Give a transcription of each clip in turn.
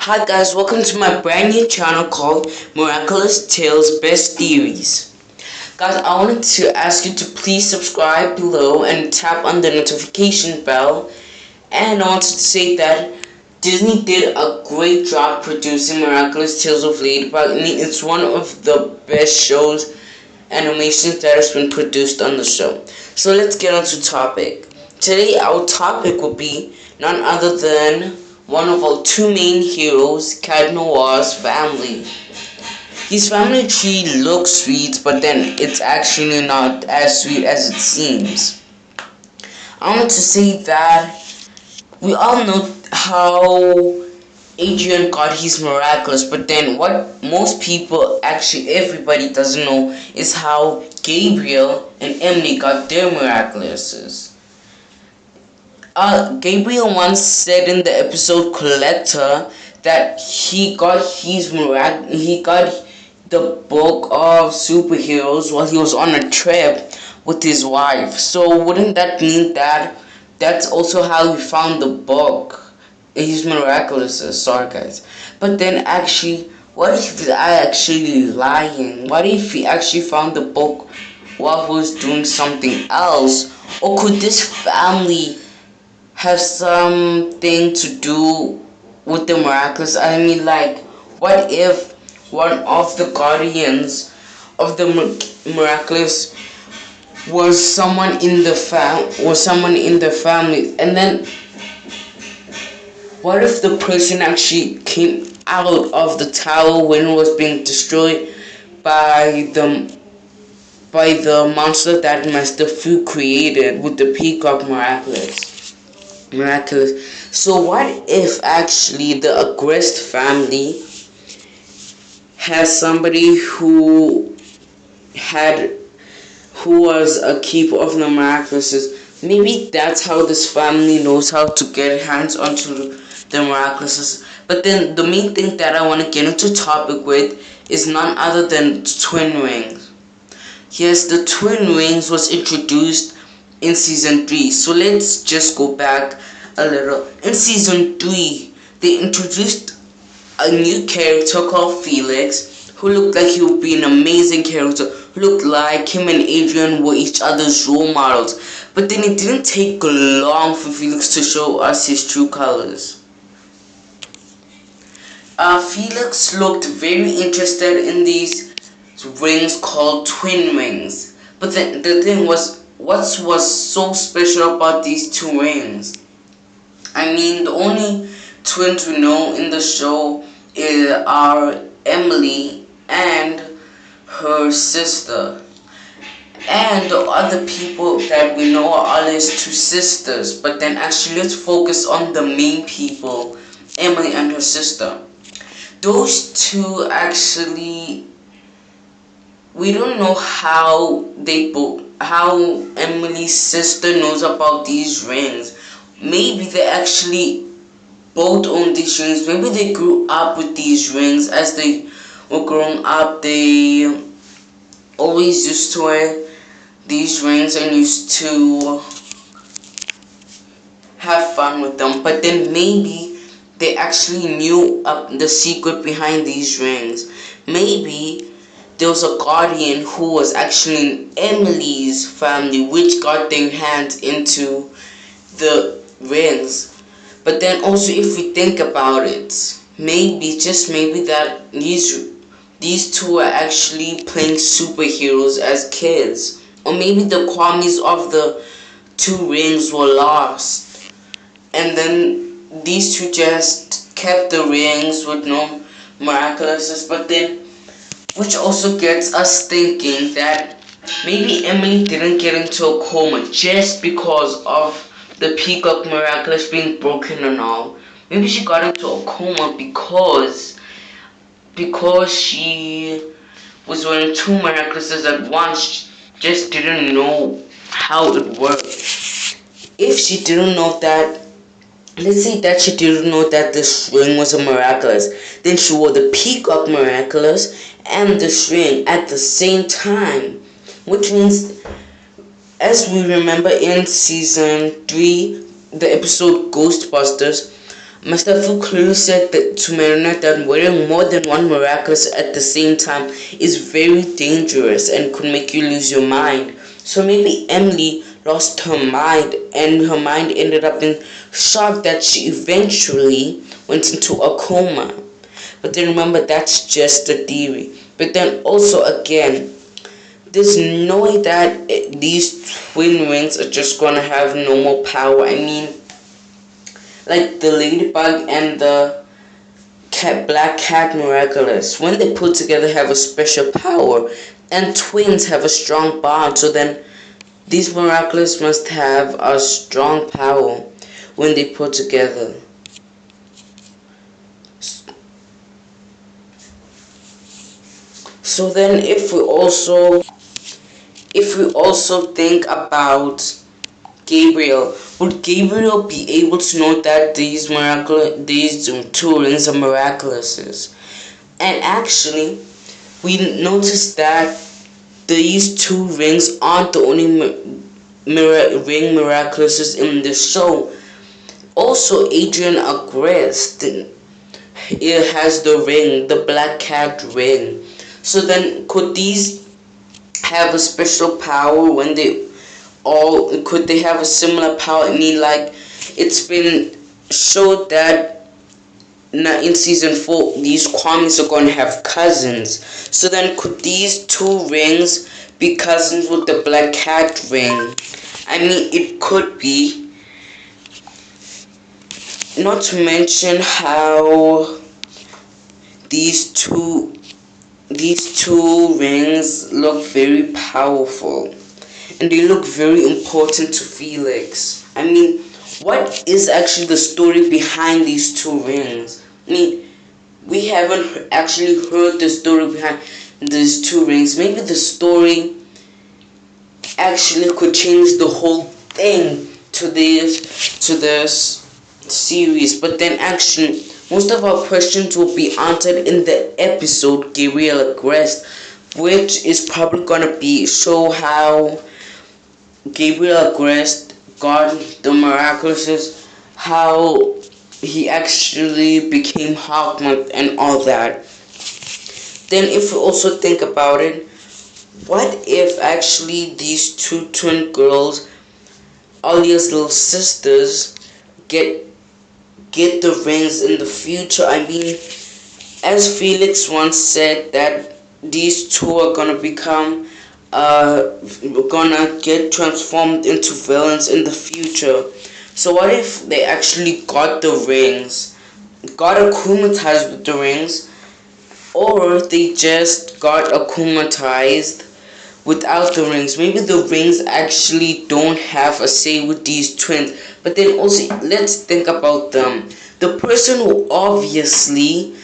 Hi guys, welcome to my brand new channel called Miraculous Tales Best Theories. Guys, I wanted to ask you to please subscribe below and tap on the notification bell. And I wanted to say that Disney did a great job producing Miraculous Tales of Ladybug. I mean, it's one of the best shows, animations that has been produced on the show. So let's get on to topic. Today our topic will be none other than one of our two main heroes, Catnoir's family. His family tree looks sweet, but then it's actually not as sweet as it seems. I want to say that we all know how Adrian got his Miraculous, but then what most people, actually everybody doesn't know, is how Gabriel and Emily got their Miraculouses. Gabriel once said in the episode Collector that he got the book of superheroes while he was on a trip with his wife. So wouldn't that mean that that's also how he found the book? His Miraculous, sorry guys. But then actually, what if I actually lying? What if he actually found the book while he was doing something else? Or could this family have something to do with the Miraculous? I mean, like, what if one of the guardians of the Miraculous was someone in the family, and then what if the person actually came out of the tower when it was being destroyed by the monster that Master Fu created with the Peacock Miraculous? So what if actually the Agreste family has somebody who was a keeper of the Miraculouses? Maybe that's how this family knows how to get hands onto the Miraculouses. But then the main thing that I want to get into topic with is none other than twin rings. Yes, the twin rings was introduced in season 3. So let's just go back a little. In season 3, they introduced a new character called Felix, who looked like he would be an amazing character, who looked like him and Adrian were each other's role models. But then it didn't take long for Felix to show us his true colors. Felix looked very interested in these rings called twin rings. But then the thing was, what was so special about these two rings? I mean, the only twins we know in the show are Emily and her sister. And the other people that we know are his two sisters. But then actually let's focus on the main people, Emily and her sister. Those two actually, we don't know how Emily's sister knows about these rings. Maybe they actually both own these rings. Maybe they grew up with these rings. As they were growing up, they always used to wear these rings and used to have fun with them. But then maybe they actually knew the secret behind these rings. Maybe there was a guardian who was actually in Emily's family, which got their hands into the rings. But then also, if we think about it, maybe, just maybe, that these two are actually playing superheroes as kids. Or maybe the Kwamis of the two rings were lost, and then these two just kept the rings with no Miraculouses. But then, which also gets us thinking that maybe Emily didn't get into a coma just because of the Peacock Miraculous being broken and all. Maybe she got into a coma because she was wearing two Miraculouses at once. Just didn't know how it worked. If she didn't know that, let's say that she didn't know that this ring was a Miraculous, then she wore the Peacock Miraculous and this ring at the same time. Which means, as we remember in season 3, the episode Ghostbusters, Master Fu clearly said that to Marinette that wearing more than one Miraculous at the same time is very dangerous and could make you lose your mind. So maybe Emily lost her mind and her mind ended up in shock that she eventually went into a coma. But then remember, that's just a theory. But then also again, there's no way that these twin rings are just gonna have normal power. I mean, like the Ladybug and the Black Cat Miraculous, when they put together, have a special power, and twins have a strong bond. So then, these Miraculous must have a strong power when they put together. So then, if we also think about Gabriel, would Gabriel be able to know that these two rings are miraculous? And actually, we noticed that these two rings aren't the only ring miraculous in the show. Also, Adrian Agreste, it has the ring, the Black Cat ring. So then, could these have a special power when they all, could they have a similar power? I mean, like, it's been showed that in season 4 these Kwamis are going to have cousins. So then could these two rings be cousins with the Black Cat ring? I mean, it could be. Not to mention how these two rings look very powerful. And they look very important to Felix. I mean, what is actually the story behind these two rings? I mean, we haven't actually heard the story behind these two rings. Maybe the story actually could change the whole thing to this series. But then actually, most of our questions will be answered in the episode Gabriel Agreste, which is probably gonna be show how Gabriel Agreste got the Miraculous, how he actually became Hawkman and all that. Then if we also think about it, what if actually these two twin girls, Alia's little sisters, get the rings in the future? I mean, as Felix once said, that these two are gonna become gonna get transformed into villains in the future. So what if they actually got the rings, got akumatized with the rings, or they just got akumatized without the rings? Maybe the rings actually don't have a say with these twins. But then also, let's think about them. The person who obviously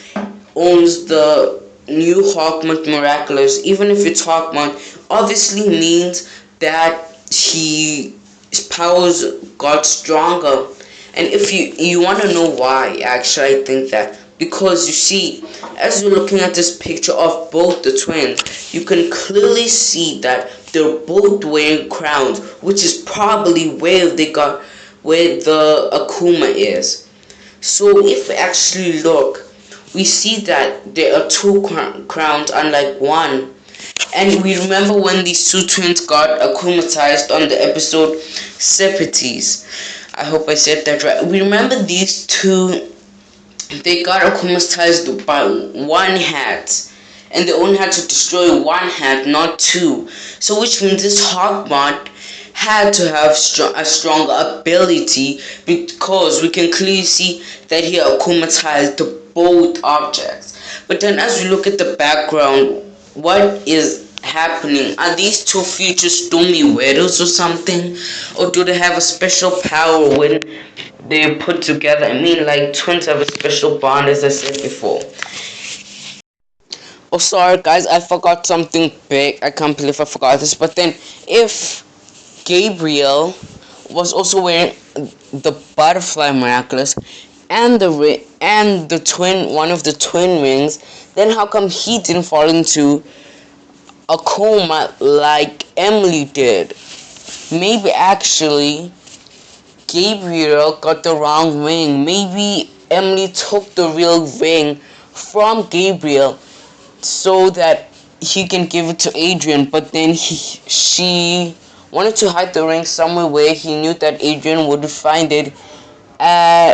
owns the new Hawkman Miraculous, even if it's Hawkman, obviously means that his powers got stronger. And if you want to know why, actually, I think that because you see, as you're looking at this picture of both the twins, you can clearly see that they're both wearing crowns, which is probably where the Akuma is. So if we actually look, we see that there are two crowns unlike one. And we remember when these two twins got akumatized on the episode Sepites. I hope I said that right. We remember these two, they got akumatized by one hat. And they only had to destroy one hat, not two. So which means this Hawkman had to have a stronger ability, because we can clearly see that he akumatized both objects. But then as we look at the background, what is happening? Are these two future Stormy Widows or something? Or do they have a special power when they're put together? I mean, like, twins have a special bond, as I said before. Oh, sorry guys, I forgot something big. I can't believe I forgot this. But then, if Gabriel was also wearing the Butterfly Miraculous and the twin, one of the twin rings, then how come he didn't fall into a coma like Emily did? Maybe actually Gabriel got the wrong ring. Maybe Emily took the real ring from Gabriel so that he can give it to Adrian, but then she wanted to hide the ring somewhere where he knew that Adrian would find it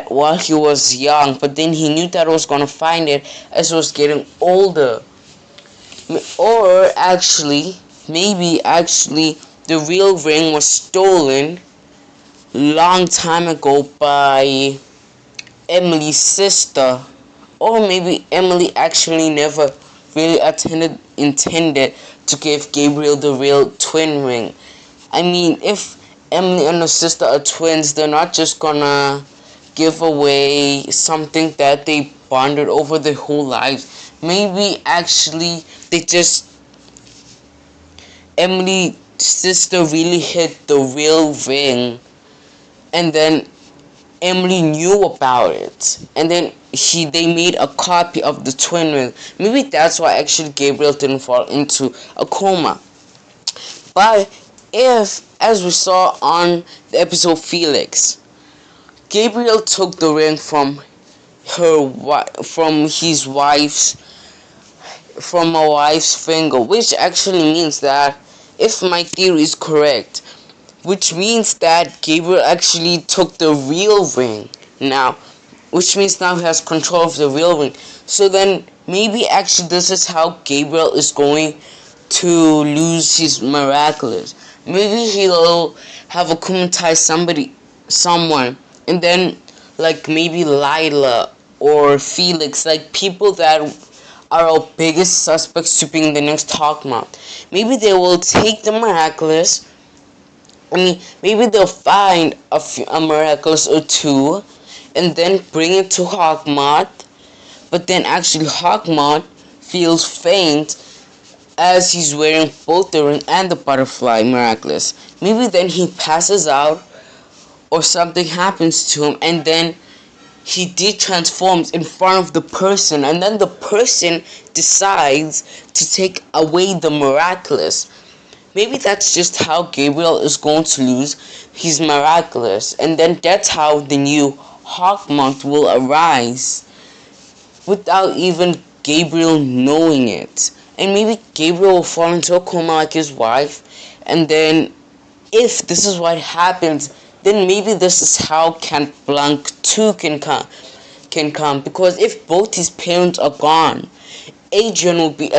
while he was young, but then he knew that he was gonna find it as he was getting older. Or maybe the real ring was stolen long time ago by Emily's sister. Or maybe Emily actually never really intended to give Gabriel the real twin ring. I mean, if Emily and her sister are twins, they're not just gonna give away something that they bonded over their whole lives. Maybe they just Emily's sister really hid the real ring, and then Emily knew about it, and then they made a copy of the twin ring. Maybe that's why actually Gabriel didn't fall into a coma. But if, as we saw on the episode Felix, Gabriel took the ring from my wife's finger, which actually means that, if my theory is correct, which means that Gabriel actually took the real ring now, which means now he has control of the real ring. So then maybe actually this is how Gabriel is going to lose his Miraculous. Maybe he'll have akumatized someone, and then like maybe Lila or Felix, like people that are our biggest suspects to being the next Hawkmoth. Maybe they will take the Miraculous. Maybe they'll find a Miraculous or two, and then bring it to Hawkmoth. But then actually Hawkmoth feels faint as he's wearing both the ring and the butterfly Miraculous. Maybe then he passes out or something happens to him, and then he de-transforms in front of the person, and then the person decides to take away the Miraculous. Maybe that's just how Gabriel is going to lose his Miraculous, and then that's how the new Hawkmoth will arise without even Gabriel knowing it. And maybe Gabriel will fall into a coma like his wife, and then if this is what happens, then maybe this is how Cat Blanc 2 can come, because if both his parents are gone, Adrian will be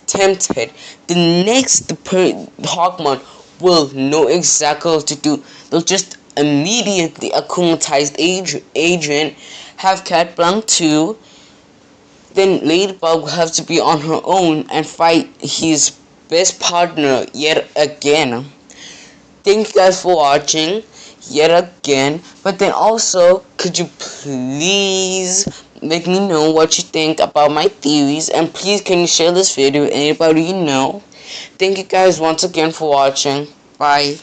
tempted. The next Hawkmoth will know exactly what to do. They'll just immediately akumatize Adrian, have Cat Blanc 2, then Ladybug will have to be on her own and fight his best partner yet again. Thank you guys for watching yet again. But then also, could you please let me know what you think about my theories, and please can you share this video with anybody you know. Thank you guys once again for watching. Bye.